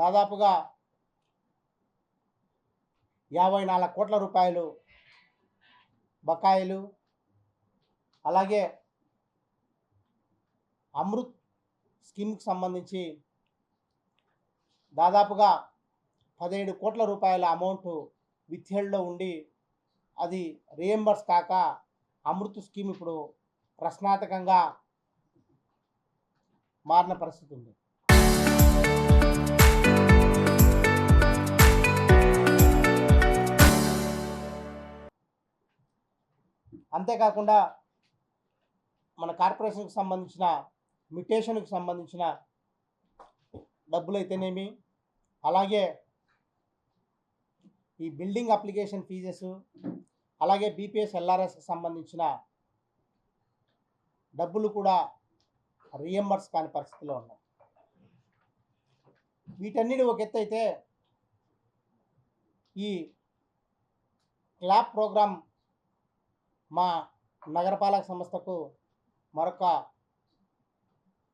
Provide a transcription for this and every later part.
దాదాపుగా 54 కోట్ల రూపాయలు బకాయిలు, అలాగే అమృత్ స్కీమ్కి సంబంధించి దాదాపుగా 17 కోట్ల రూపాయల అమౌంట్ విత్హెల్డ్లో ఉండి అది రియంబర్స్ కాక అమృత్ స్కీమ్ ఇప్పుడు ప్రశ్నార్థకంగా మారిన పరిస్థితి ఉంది. అంతేకాకుండా మన కార్పొరేషన్కి సంబంధించిన మ్యుటేషన్కి సంబంధించిన డబ్బులైతేనేమి, అలాగే ఈ బిల్డింగ్ అప్లికేషన్ ఫీజెస్, అలాగే బీపీఎస్ ఎల్ఆర్ఎస్కి సంబంధించిన డబ్బులు కూడా రియంబర్స్ కాని పరిస్థితిలో ఉన్నాయి. వీటన్నిటి ఒక ఎత్తు అయితే ఈ క్లాప్ ప్రోగ్రాం మా నగరపాలక సంస్థకు మరొక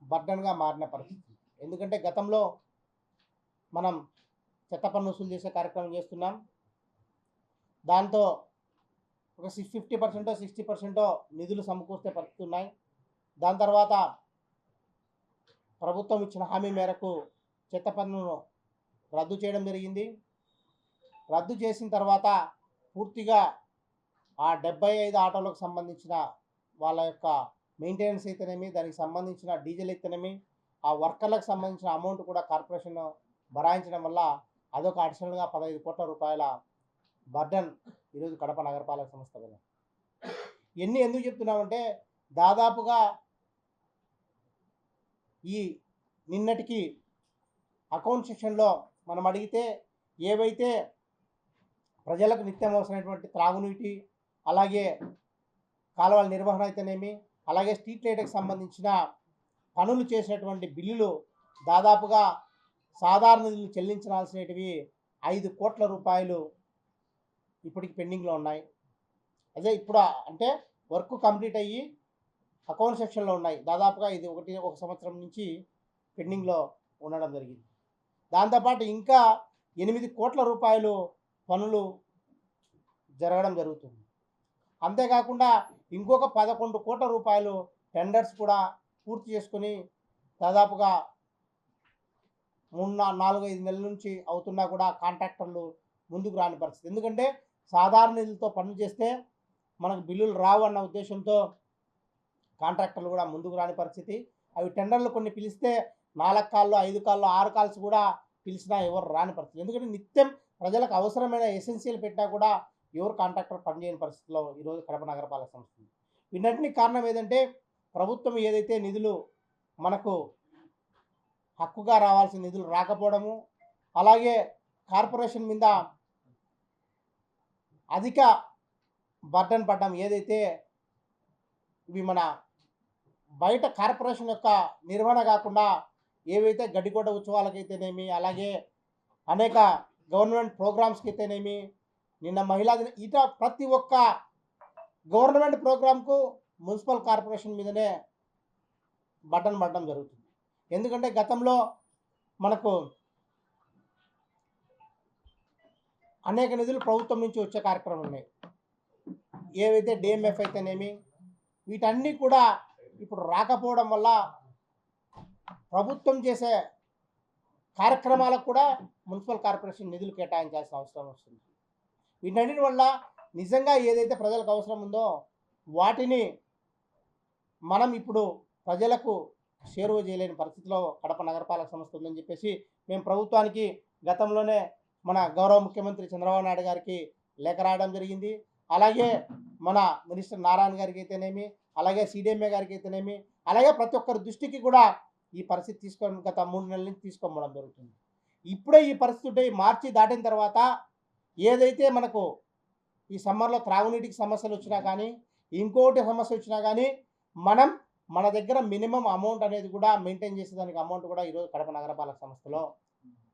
బర్డన్గా మారిన పరిస్థితి. ఎందుకంటే గతంలో మనం చెత్త పన్ను వసూలు చేసే కార్యక్రమం చేస్తున్నాం. దాంతో ఒక 50% 60% నిధులు సమకూర్చే పరిస్థితి ఉన్నాయి. దాని తర్వాత ప్రభుత్వం ఇచ్చిన హామీ మేరకు చెత్త పన్నును రద్దు చేయడం జరిగింది. రద్దు చేసిన తర్వాత పూర్తిగా ఆ 75 ఆటోలకు సంబంధించిన వాళ్ళ యొక్క మెయింటెనెన్స్ అయితేనేమి, దానికి సంబంధించిన డీజిల్ అయితేనేమి, ఆ వర్కర్లకు సంబంధించిన అమౌంట్ కూడా కార్పొరేషన్ భరాయించడం వల్ల అదొక అడిషనల్గా 15 కోట్ల రూపాయల బర్డన్ ఈరోజు కడప నగరపాలక సంస్థ మీద. ఇవన్నీ ఎందుకు చెప్తున్నామంటే దాదాపుగా ఈ నిన్నటికి అకౌంట్ సెక్షన్లో మనం అడిగితే ఏవైతే ప్రజలకు నిత్యం అవసరమైనటువంటి త్రాగునీటి, అలాగే కాలువల నిర్వహణ అయితేనేమి, అలాగే స్ట్రీట్ లైట్కి సంబంధించిన పనులు చేసినటువంటి బిల్లులు దాదాపుగా సాధారణ నిధులు చెల్లించాల్సినవి 5 కోట్ల రూపాయలు ఇప్పటికి పెండింగ్లో ఉన్నాయి. అదే ఇప్పుడు అంటే వర్క్ కంప్లీట్ అయ్యి అకౌంట్ సెక్షన్లో ఉన్నాయి. దాదాపుగా ఇది ఒక సంవత్సరం నుంచి పెండింగ్లో ఉండడం జరిగింది. దాంతోపాటు ఇంకా 8 కోట్ల రూపాయలు పనులు జరగడం జరుగుతుంది. అంతేకాకుండా ఇంకొక 11 కోట్ల రూపాయలు టెండర్స్ కూడా పూర్తి చేసుకొని దాదాపుగా 4-5 నెలల నుంచి అవుతున్నా కూడా కాంట్రాక్టర్లు ముందుకు రాని పరిస్థితి. ఎందుకంటే సాధారణ నిధులతో పనులు చేస్తే మనకు బిల్లులు రావు అన్న ఉద్దేశంతో కాంట్రాక్టర్లు కూడా ముందుకు రాని పరిస్థితి. అవి టెండర్లు కొన్ని పిలిస్తే 4 కాళ్ళు 5 కాళ్ళు 6 కాల్స్ కూడా పిలిచినా ఎవరు రాని పరిస్థితి. ఎందుకంటే నిత్యం ప్రజలకు అవసరమైన ఎసెన్షియల్ పెట్టినా కూడా ఎవరు కాంట్రాక్టర్ పనిచేయని పరిస్థితిలో ఈరోజు కడప నగరపాలక సంస్థ ఉంది. వీటన్నిటికీ కారణం ఏదంటే ప్రభుత్వం ఏదైతే నిధులు మనకు హక్కుగా రావాల్సిన నిధులు రాకపోవడము, అలాగే కార్పొరేషన్ మీద అధిక బర్డన్ పడ్డం. ఏదైతే ఇవి మన బయట కార్పొరేషన్ యొక్క నిర్వహణ కాకుండా ఏవైతే గడ్డికోట ఉత్సవాలకైతేనేమి, అలాగే అనేక గవర్నమెంట్ ప్రోగ్రామ్స్కి అయితేనేమి, నిన్న మహిళా దిన ఇట ప్రతి ఒక్క గవర్నమెంట్ ప్రోగ్రాంకు మున్సిపల్ కార్పొరేషన్ మీదనే బటన్ పడడం జరుగుతుంది. ఎందుకంటే గతంలో మనకు అనేక నిధులు ప్రభుత్వం నుంచి వచ్చే కార్యక్రమాలు ఉన్నాయి. ఏవైతే డిఎంఎఫ్ అయితేనేమి, వీటన్నీ కూడా ఇప్పుడు రాకపోవడం వల్ల ప్రభుత్వం చేసే కార్యక్రమాలకు కూడా మున్సిపల్ కార్పొరేషన్ నిధులు కేటాయించాల్సిన అవసరం వస్తుంది. వీటన్నిటి వల్ల నిజంగా ఏదైతే ప్రజలకు అవసరం ఉందో వాటిని మనం ఇప్పుడు ప్రజలకు చేరువ చేయలేని పరిస్థితిలో కడప నగరపాలక సంస్థ ఉందని చెప్పేసి మేము ప్రభుత్వానికి గతంలోనే మన గౌరవ ముఖ్యమంత్రి చంద్రబాబు నాయుడు గారికి లేఖ రాయడం జరిగింది. అలాగే మన మినిస్టర్ నారాయణ గారికి అయితేనేమి, అలాగే సిడిఎంఏ గారికి అయితేనేమి, అలాగే ప్రతి ఒక్కరి దృష్టికి కూడా ఈ పరిస్థితి తీసుకొని గత 3 నెలల నుంచి తీసుకోవడం జరుగుతుంది. ఇప్పుడే ఈ పరిస్థితి మార్చి దాటిన తర్వాత ఏదైతే మనకు ఈ సమ్మర్లో త్రాగునీటికి సమస్యలు వచ్చినా కానీ, ఇంకోటి సమస్య వచ్చినా కానీ మనం మన దగ్గర మినిమం అమౌంట్ అనేది కూడా మెయింటైన్ చేసేదానికి అమౌంట్ కూడా ఈరోజు కడప నగరపాలక సంస్థలో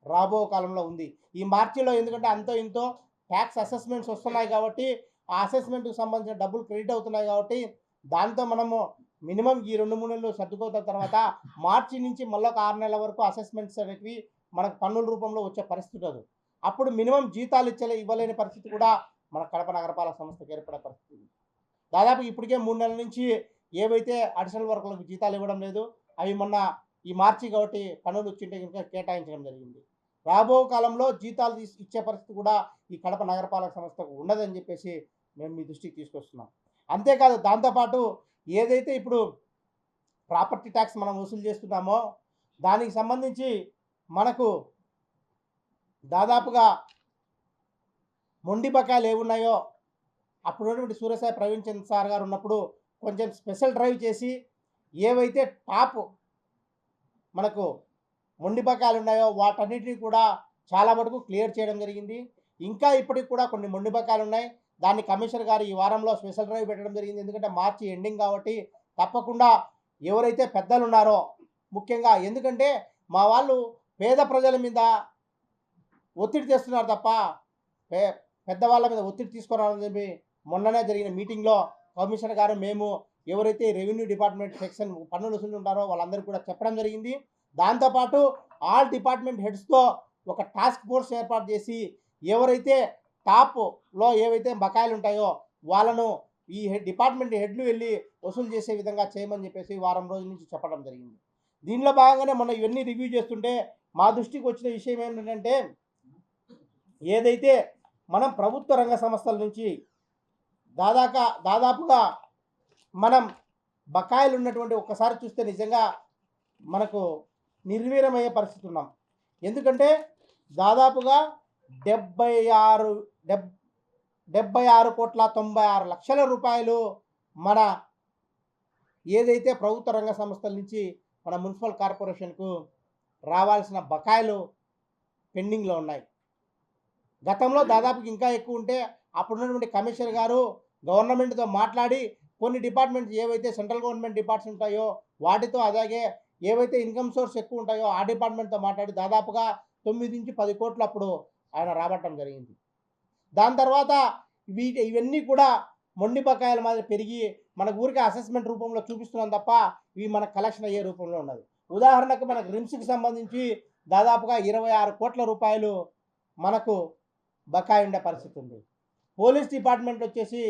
రాబో కాలంలో ఉంది. ఈ మార్చిలో ఎందుకంటే అంతో ఇంతో ట్యాక్స్ అసెస్మెంట్స్ వస్తున్నాయి కాబట్టి ఆ అసెస్మెంట్కి సంబంధించిన డబ్బులు క్రెడిట్ అవుతున్నాయి కాబట్టి దాంతో మనము మినిమం ఈ 2-3 నెలలు సర్దుకోత తర్వాత మార్చి నుంచి మళ్ళీ ఒక 6 నెలల వరకు అసెస్మెంట్స్ అనేవి మనకు పన్నుల రూపంలో వచ్చే పరిస్థితి ఉండదు. అప్పుడు మినిమం జీతాలు ఇవ్వలేని పరిస్థితి కూడా మన కడప నగరపాలక సంస్థకు ఏర్పడే పరిస్థితి. దాదాపు ఇప్పటికే 3 నెలల నుంచి ఏవైతే అడిషనల్ వర్కులకు జీతాలు ఇవ్వడం లేదు, అవి మొన్న ఈ మార్చి కాబట్టి పన్నులు వచ్చింటే కనుక కేటాయించడం జరిగింది. రాబో కాలంలో జీతాలు ఇచ్చే పరిస్థితి కూడా ఈ కడప నగరపాలక సంస్థకు ఉండదని చెప్పేసి మేము మీ దృష్టికి తీసుకొస్తున్నాం. అంతేకాదు దాంతోపాటు ఏదైతే ఇప్పుడు ప్రాపర్టీ ట్యాక్స్ మనం వసూలు చేస్తున్నామో దానికి సంబంధించి మనకు దాదాపుగా మొండి బకాయిలు ఏమున్నాయో అప్పుడు ఉన్నటువంటి సూర్యసాయి ప్రవీణ్ చంద్ర సార్ గారు ఉన్నప్పుడు కొంచెం స్పెషల్ డ్రైవ్ చేసి ఏవైతే టాప్ మనకు మొండి బకాయిలు ఉన్నాయో వాటన్నిటిని కూడా చాలా మటుకు క్లియర్ చేయడం జరిగింది. ఇంకా ఇప్పటికి కూడా కొన్ని మొండి బకాయిలు ఉన్నాయి. దాన్ని కమిషనర్ గారు ఈ వారంలో స్పెషల్ డ్రైవ్ పెట్టడం జరిగింది. ఎందుకంటే మార్చి ఎండింగ్ కాబట్టి తప్పకుండా ఎవరైతే పెద్దలు ఉన్నారో ముఖ్యంగా, ఎందుకంటే మా వాళ్ళు పేద ప్రజల మీద ఒత్తిడి తెస్తున్నారు తప్ప పెద్దవాళ్ళ మీద ఒత్తిడి తీసుకురావాలని చెప్పి మొన్ననే జరిగిన మీటింగ్లో కమిషనర్ గారు మేము ఎవరైతే రెవెన్యూ డిపార్ట్మెంట్ సెక్షన్ పన్నులు వసూలు ఉంటారో వాళ్ళందరికీ కూడా చెప్పడం జరిగింది. దాంతోపాటు ఆల్ డిపార్ట్మెంట్ హెడ్స్తో ఒక టాస్క్ ఫోర్స్ ఏర్పాటు చేసి ఎవరైతే టాప్లో ఏవైతే బకాయిలు ఉంటాయో వాళ్ళను ఈ డిపార్ట్మెంట్ హెడ్లు వెళ్ళి వసూలు చేసే విధంగా చేయమని చెప్పేసి వారం రోజుల నుంచి చెప్పడం జరిగింది. దీనిలో భాగంగానే మనం ఇవన్నీ రివ్యూ చేస్తుంటే మా దృష్టికి వచ్చిన విషయం ఏంటంటే, ఏదైతే మనం ప్రభుత్వ రంగ సంస్థల నుంచి దాదాపుగా మనం బకాయిలు ఉన్నటువంటి ఒక్కసారి చూస్తే నిజంగా మనకు నిర్వీర్యమయ్యే పరిస్థితి ఉన్నాం. ఎందుకంటే దాదాపుగా 76,96,96,00,00,000 రూపాయలు మన ఏదైతే ప్రభుత్వ రంగ సంస్థల నుంచి మన మున్సిపల్ కార్పొరేషన్కు రావాల్సిన బకాయిలు పెండింగ్లో ఉన్నాయి. గతంలో దాదాపు ఇంకా ఎక్కువ ఉంటే అప్పుడున్నటువంటి కమిషనర్ గారు గవర్నమెంట్తో మాట్లాడి కొన్ని డిపార్ట్మెంట్స్ ఏవైతే సెంట్రల్ గవర్నమెంట్ డిపార్ట్మెంట్స్ ఉంటాయో వాటితో, అలాగే ఏవైతే ఇన్కమ్ సోర్స్ ఎక్కువ ఉంటాయో ఆ డిపార్ట్మెంట్తో మాట్లాడి దాదాపుగా 9 నుంచి 10 కోట్లు అప్పుడు ఆయన రాబట్టడం జరిగింది. దాని తర్వాత ఇవన్నీ కూడా మొండి బకాయిల మాదిరి పెరిగి మన ఊరికి అసెస్మెంట్ రూపంలో చూపిస్తున్నాం తప్ప ఇవి మనకు కలెక్షన్ అయ్యే రూపంలో ఉన్నది. ఉదాహరణకు మనకు రిమ్స్కి సంబంధించి దాదాపుగా 26 కోట్ల రూపాయలు మనకు బకాయి ఉండే పరిస్థితి ఉంది. పోలీస్ డిపార్ట్మెంట్ వచ్చేసి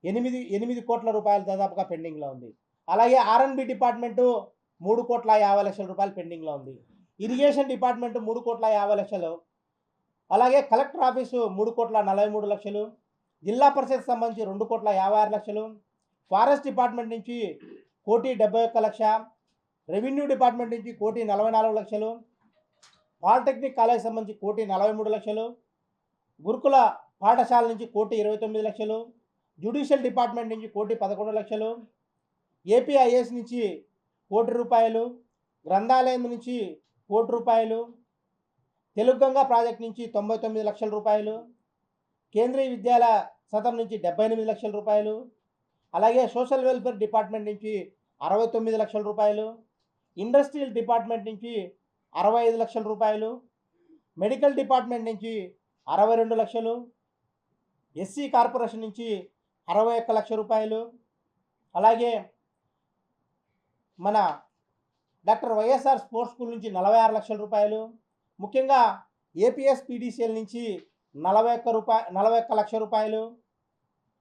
8 కోట్ల రూపాయలు దాదాపుగా పెండింగ్లో ఉంది. అలాగే R&B డిపార్ట్మెంటు 3,50,00,000 రూపాయలు పెండింగ్లో ఉంది. Irrigation department 3,50,00,000. అలాగే కలెక్టర్ ఆఫీసు 3,43,00,000. జిల్లా పరిషత్ సంబంధించి 2,56,00,000. ఫారెస్ట్ డిపార్ట్మెంట్ నుంచి 1,71,00,000. రెవెన్యూ డిపార్ట్మెంట్ నుంచి 1,44,00,000. పాలిటెక్నిక్ కాలేజ్ సంబంధించి 1,43,00,000. గురుకుల పాఠశాల నుంచి 1,29,00,000. జ్యుడిషియల్ డిపార్ట్మెంట్ నుంచి 1,11,00,000. ఏపీఐఎస్ నుంచి 1,00,00,000 రూపాయలు. గ్రంథాలయం నుంచి 1,00,00,000 రూపాయలు. తెలుగు గంగా ప్రాజెక్ట్ నుంచి 99,00,000 రూపాయలు. కేంద్రీయ విద్యాలయ సదం నుంచి 78,00,000 రూపాయలు. అలాగే సోషల్ వెల్ఫేర్ డిపార్ట్మెంట్ నుంచి 69,00,000 రూపాయలు. ఇండస్ట్రియల్ డిపార్ట్మెంట్ నుంచి 65,00,000 రూపాయలు. మెడికల్ డిపార్ట్మెంట్ నుంచి 62,00,000. ఎస్సీ కార్పొరేషన్ నుంచి 61,00,000 రూపాయలు. అలాగే మన డాక్టర్ వైఎస్ఆర్ స్పోర్ట్స్ స్కూల్ నుంచి 46,00,000 రూపాయలు. ముఖ్యంగా ఏపీఎస్ పీడీసీఎల్ నుంచి 41,00,000 రూపాయలు.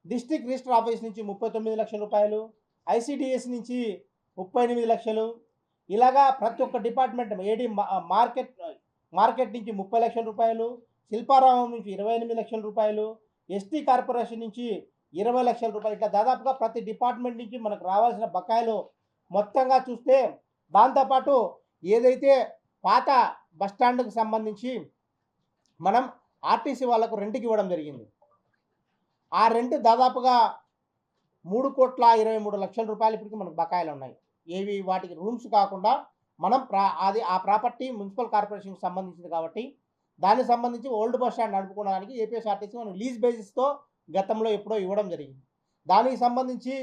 డిస్ట్రిక్ట్ రిజిస్టర్ ఆఫీస్ నుంచి 39,00,000 రూపాయలు. ఐసిడిఎస్ నుంచి 38,00,000. ఇలాగా ప్రతి ఒక్క డిపార్ట్మెంట్ ఏడి మార్కెట్ నుంచి 30,00,000 రూపాయలు. శిల్పారామం నుంచి 28,00,000 రూపాయలు. ఎస్టీ కార్పొరేషన్ నుంచి 20,00,000 రూపాయలు. ఇట్లా దాదాపుగా ప్రతి డిపార్ట్మెంట్ నుంచి మనకు రావాల్సిన బకాయిలు మొత్తంగా చూస్తే, దాంతోపాటు ఏదైతే పాత బస్టాండ్కు సంబంధించి మనం ఆర్టీసీ వాళ్ళకు రెంట్కి ఇవ్వడం జరిగింది. ఆ రెంట్ దాదాపుగా 3,23,00,000 రూపాయలు ఇప్పటికి మనకు బకాయిలు ఉన్నాయి. ఏవి వాటికి రూమ్స్ కాకుండా మనం ఆ ప్రాపర్టీ మున్సిపల్ కార్పొరేషన్కి సంబంధించింది కాబట్టి దానికి సంబంధించి ఓల్డ్ బస్ స్టాండ్ నడుపుకోవడానికి ఏపీఎస్ఆర్టీసీ మనం లీజ్ బేసిస్తో గతంలో ఎప్పుడో ఇవ్వడం జరిగింది. దానికి సంబంధించి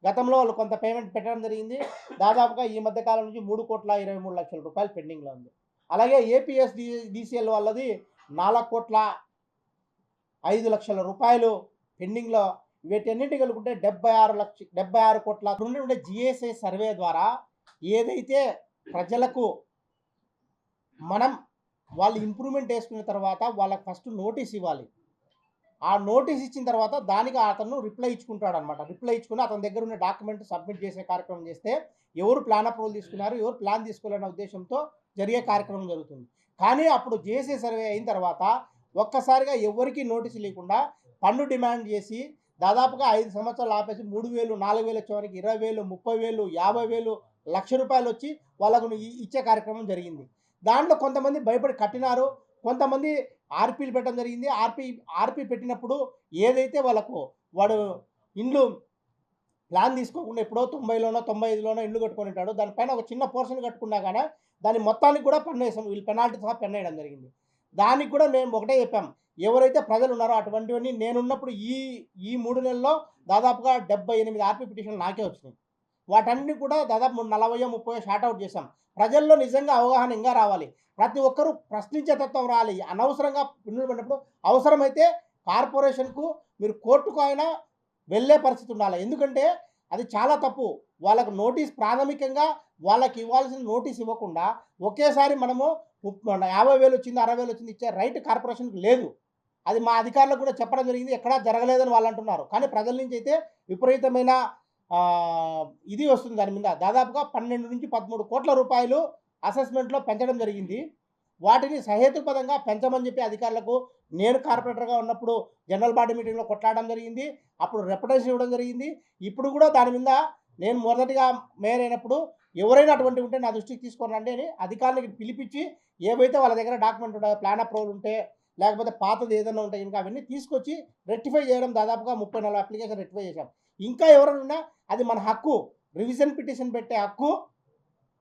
గతంలో వాళ్ళు కొంత పేమెంట్ పెట్టడం జరిగింది. దాదాపుగా ఈ మధ్యకాలం నుంచి 3,23,00,000 రూపాయలు పెండింగ్లో ఉంది. అలాగే ఏపీఎస్డిసిఎల్ వాళ్ళది 4,05,00,000 రూపాయలు పెండింగ్లో. వీటన్నిటి కలుపుకుంటే 76 కోట్ల ఉండే జిఎస్ఐ సర్వే ద్వారా ఏదైతే ప్రజలకు మనం వాళ్ళు ఇంప్రూవ్మెంట్ వేసుకున్న తర్వాత వాళ్ళకి ఫస్ట్ నోటీస్ ఇవ్వాలి. ఆ నోటీస్ ఇచ్చిన తర్వాత దానికి అతను రిప్లై ఇచ్చుకుంటాడు అనమాట. రిప్లై ఇచ్చుకుని అతని దగ్గర ఉన్న డాక్యుమెంట్ సబ్మిట్ చేసే కార్యక్రమం చేస్తే ఎవరు ప్లాన్ అప్రూవల్ తీసుకున్నారు, ఎవరు ప్లాన్ తీసుకోవాలన్న ఉద్దేశంతో జరిగే కార్యక్రమం జరుగుతుంది. కానీ అప్పుడు జేసీ సర్వే అయిన తర్వాత ఒక్కసారిగా ఎవరికి నోటీసు లేకుండా పన్ను డిమాండ్ చేసి దాదాపుగా 5 సంవత్సరాలు ఆపేసి 3,000, 4,000 వచ్చేవారికి 20,000, 30,000, 50,000, ₹1,00,000 వచ్చి వాళ్ళకు ఇచ్చే కార్యక్రమం జరిగింది. దాంట్లో కొంతమంది భయపడి కట్టినారు, కొంతమంది ఆర్పీలు పెట్టడం జరిగింది. ఆర్పీ పెట్టినప్పుడు ఏదైతే వాడు ఇండ్లు ప్లాన్ తీసుకోకుండా ఎప్పుడో 90లోనో 95లోనో ఇల్లు కట్టుకొని ఉంటాడు, దానిపైన ఒక చిన్న పోర్షన్ కట్టుకున్నా కానీ దాని మొత్తానికి కూడా పన్ను వేసాం, వీళ్ళు పెనాల్టీ సహా పన్ను వేయడం జరిగింది. దానికి కూడా మేము ఒకటే చెప్పాం, ఎవరైతే ప్రజలు ఉన్నారో అటువంటివన్నీ నేనున్నప్పుడు ఈ 3 నెలల్లో దాదాపుగా 78 ఆర్పీ పిటిషన్లు నాకే వచ్చినాయి. వాటన్ని కూడా దాదాపు 40-30 షార్ట్ అవుట్ చేశాం. ప్రజల్లో నిజంగా అవగాహన ఇంకా రావాలి, ప్రతి ఒక్కరూ ప్రశ్నించే తత్వం రావాలి. అనవసరంగా పిన్నులు పడినప్పుడు అవసరమైతే కార్పొరేషన్కు మీరు కోర్టుకు అయినా వెళ్ళే పరిస్థితి ఉండాలి. ఎందుకంటే అది చాలా తప్పు. వాళ్ళకు నోటీస్ ప్రాథమికంగా వాళ్ళకి ఇవ్వాల్సిన నోటీస్ ఇవ్వకుండా ఒకేసారి మనము 50,000 వచ్చింది, 60,000 వచ్చింది ఇచ్చే రైట్ కార్పొరేషన్కి లేదు. అది మా అధికారులకు కూడా చెప్పడం జరిగింది, ఎక్కడా జరగలేదని వాళ్ళు అంటున్నారు. కానీ ప్రజల నుంచి అయితే విపరీతమైన ఇది వస్తుంది. దాని మీద దాదాపుగా 12-13 కోట్ల రూపాయలు అసెస్మెంట్లో పెంచడం జరిగింది. వాటిని సహేతుపదంగా పెంచమని చెప్పి అధికారులకు నేను కార్పొరేటర్గా ఉన్నప్పుడు జనరల్ బాడీ మీటింగ్లో కొట్లాడడం జరిగింది. అప్పుడు రెప్యుటేషన్ ఇవ్వడం జరిగింది. ఇప్పుడు కూడా దాని మీద నేను మొదటిగా మేయర్ అయినప్పుడు ఎవరైనా అటువంటి ఉంటే నా దృష్టికి తీసుకొని రండి అని అధికారులకు పిలిపించి ఏవైతే వాళ్ళ దగ్గర డాక్యుమెంట్ ఉంటాయో, ప్లాన్ అప్రూవల్ ఉంటే లేకపోతే పాతది ఏదైనా ఉంటే ఇంకా అవన్నీ తీసుకొచ్చి రెక్టిఫై చేయడం, దాదాపుగా 30-40 అప్లికేషన్ రెక్టిఫై చేశాం. ఇంకా ఎవరైనా ఉన్నా అది మన హక్కు, రివిజన్ పిటిషన్ పెట్టే హక్కు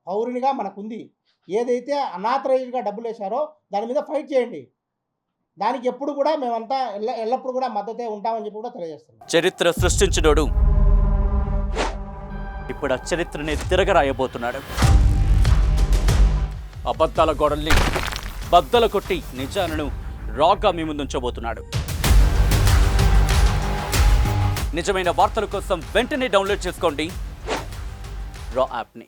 పౌరునిగా మనకుంది. ఏదైతే అనాథరైజ్డ్గా డబ్బులు వేశారో దాని మీద ఫైట్ చేయండి. దానికి ఎప్పుడు కూడా మేమంతా ఎల్లప్పుడూ కూడా మద్దతే ఉంటామని చెప్పి కూడా తెలియజేస్తున్నాం. చరిత్ర సృష్టించినోడు ఇప్పుడు ఆ చరిత్రని తిరగరాయబోతున్నాడు. అబద్ధాల గోడల్ని బద్దలు కొట్టి నిజాలను రాగా మీ ముందుంచబోతున్నాడు. నిజమైన వార్తల కోసం వెంటనే డౌన్లోడ్ చేసుకోండి రా యాప్ని.